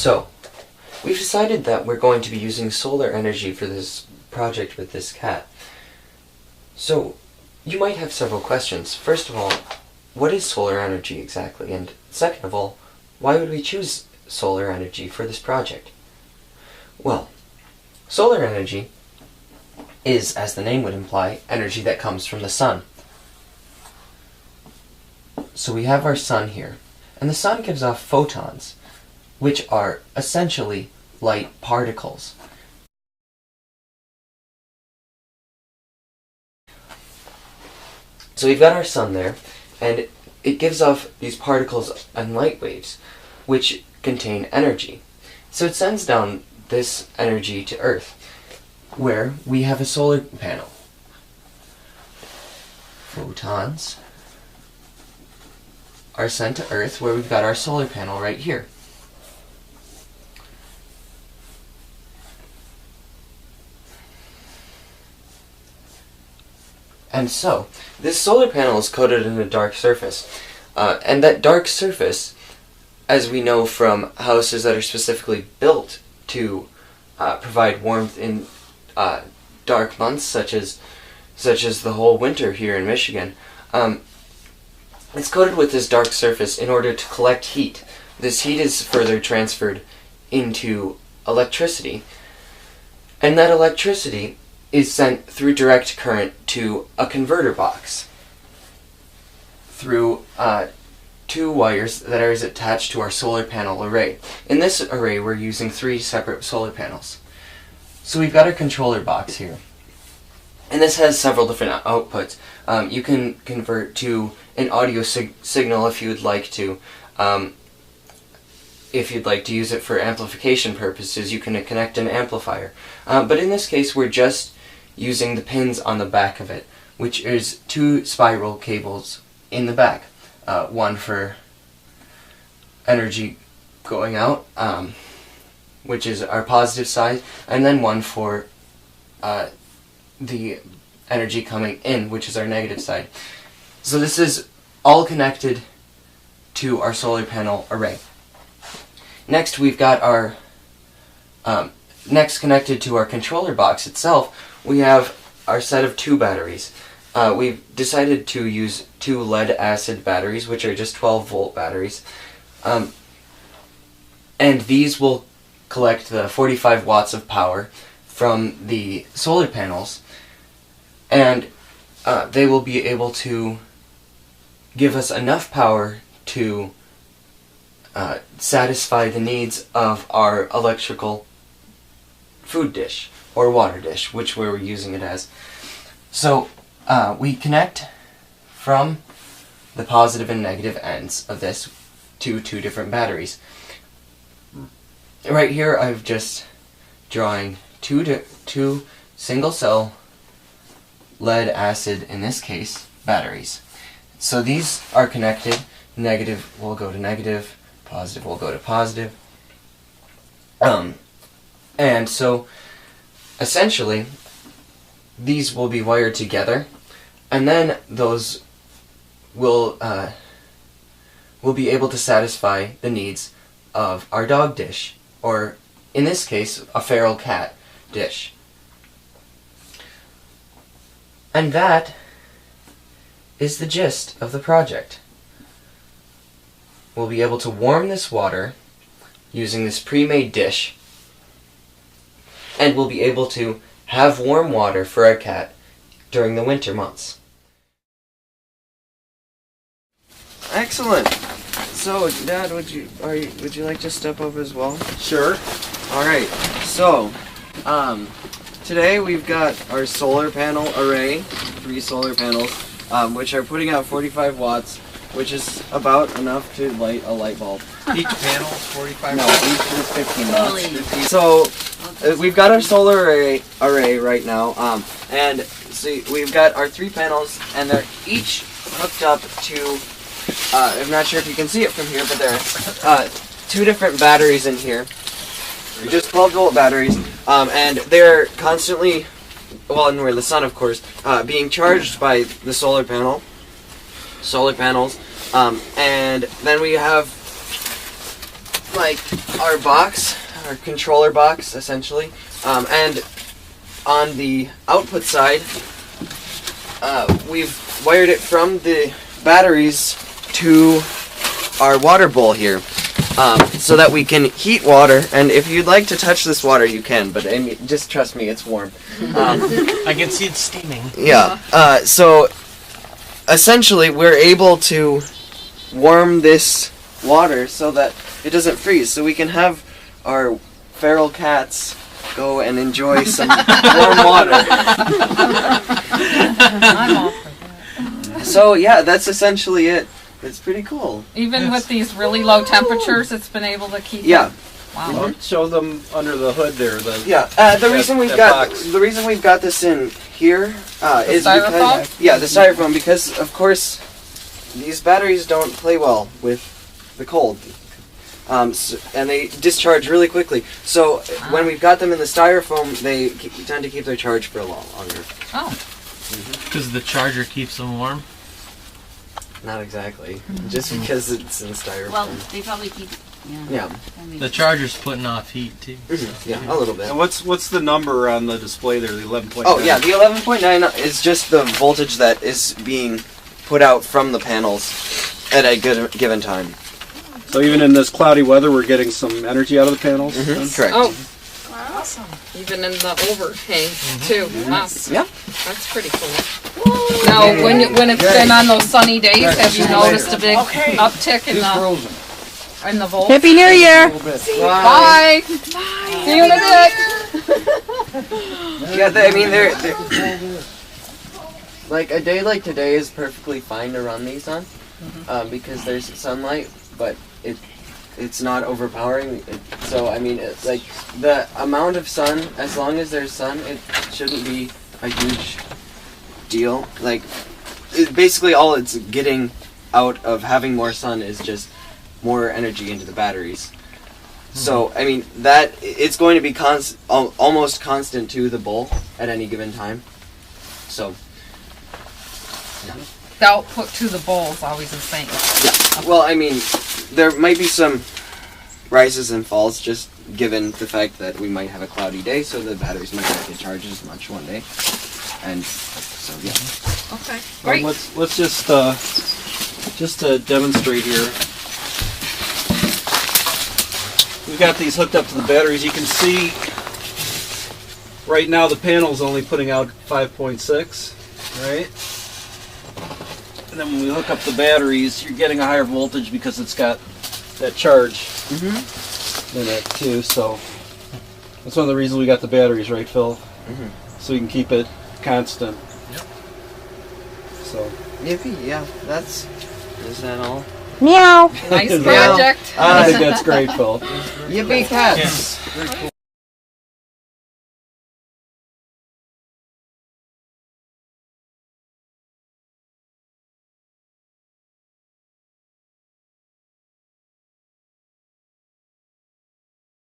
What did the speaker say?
So, we've decided that we're going to be using solar energy for this project with this cat. So, you might have several questions. First of all, what is solar energy exactly? And second of all, why would we choose solar energy for this project? Well, solar energy is, as the name would imply, energy that comes from the sun. So we have our sun here, and the sun gives off photons, which are essentially light particles. So we've got our sun there, and it gives off these particles and light waves, which contain energy. So it sends down this energy to Earth, where we have a solar panel. Photons are sent to Earth, where we've got our solar panel right here. And so, this solar panel is coated in a dark surface. And that dark surface, as we know from houses that are specifically built to provide warmth in dark months, such as the whole winter here in Michigan, it's coated with this dark surface in order to collect heat. This heat is further transferred into electricity, and that electricity is sent through direct current to a converter box through two wires that are attached to our solar panel array. In this array, we're using 3 separate solar panels. So we've got our controller box here, and this has several different outputs. You can convert to an audio signal if you would like to. If you'd like to use it for amplification purposes, you can connect an amplifier. But in this case, we're just using the pins on the back of it, which is 2 spiral cables in the back. One for energy going out, which is our positive side, and then one for the energy coming in, which is our negative side. So this is all connected to our solar panel array. Next, we've got our next connected to our controller box itself, we have our set of 2 batteries. We've decided to use 2 lead-acid batteries, which are just 12-volt batteries. And these will collect the 45 watts of power from the solar panels, and they will be able to give us enough power to satisfy the needs of our electrical food dish, or water dish, which we're using it as. So we connect from the positive and negative ends of this to 2 different batteries. Right here I've just drawing two single cell lead acid, in this case, batteries. So these are connected. Negative will go to negative, positive will go to positive. And so essentially these will be wired together, and then those will be able to satisfy the needs of our dog dish, or in this case, a feral cat dish. And that is the gist of the project. We'll be able to warm this water using this pre-made dish, and we'll be able to have warm water for our cat during the winter months. Excellent. So, Dad, would you like to step up as well? Sure. All right. So, today we've got our solar panel array, 3 solar panels, which are putting out 45 watts, which is about enough to light a light bulb. Each panel is 45 No, watts? each is 15 watts. So, we've got our solar array right now, and see, we've got our 3 panels, and they're each hooked up to, I'm not sure if you can see it from here, but there are 2 different batteries in here, just 12-volt batteries, and they're constantly, well, and we're the sun, of course, being charged by the solar panels, and then we have like our box, our controller box, essentially, and on the output side, we've wired it from the batteries to our water bowl here, so that we can heat water. And if you'd like to touch this water, you can, but I mean, just trust me, it's warm. I can see it steaming. Yeah. So essentially, we're able to warm this water so that it doesn't freeze, so we can have our feral cats go and enjoy some warm water. I'm all for that. So yeah, that's essentially it. It's pretty cool. Even with these really low temperatures, it's been able to keep Yeah. it. Wow. Well, show them under the hood there. Yeah. The reason we've got this in here is styrofoam? because the styrofoam, because of course these batteries don't play well with the cold. And they discharge really quickly. So when we've got them in the styrofoam, they tend to keep their charge for a lot longer. Oh. Because the charger keeps them warm. Not exactly. Just because it's in styrofoam. Well, they probably keep. Yeah. The charger's putting off heat too. Yeah, a little bit. And what's the number on the display there? The 11.9. Oh yeah, the 11.9 is just the voltage that is being put out from the panels at a given time. So even in this cloudy weather, we're getting some energy out of the panels. Correct. Oh. Awesome. Even in the overhang too. Wow. Yeah. That's pretty cool. Now, when it's been on those sunny days, have you noticed a big uptick in the volts? Happy New Year! Bye. See you in a bit. Yeah, I mean, they're like a day like today is perfectly fine to run these on, because there's sunlight, but it's not overpowering. So I mean, it's like the amount of sun, as long as there's sun, it shouldn't be a huge deal. Like, basically all it's getting out of having more sun is just more energy into the batteries. So I mean, that it's going to be almost constant to the bowl at any given time. So The output to the bowl is always the same. yeah. Well, I mean, there might be some rises and falls just given the fact that we might have a cloudy day, so the batteries might not get charged as much one day. And so yeah. Okay. Well, Great. let's just to demonstrate here. We've got these hooked up to the batteries. You can see right now the panel's only putting out 5.6, right? And then when we hook up the batteries, you're getting a higher voltage because it's got that charge in it too. So that's one of the reasons we got the batteries, right, Phil? So we can keep it constant. Yep. So. Yippee! Yeah, is that all? Meow! Nice project. I think that's great, Phil. Yippee cats!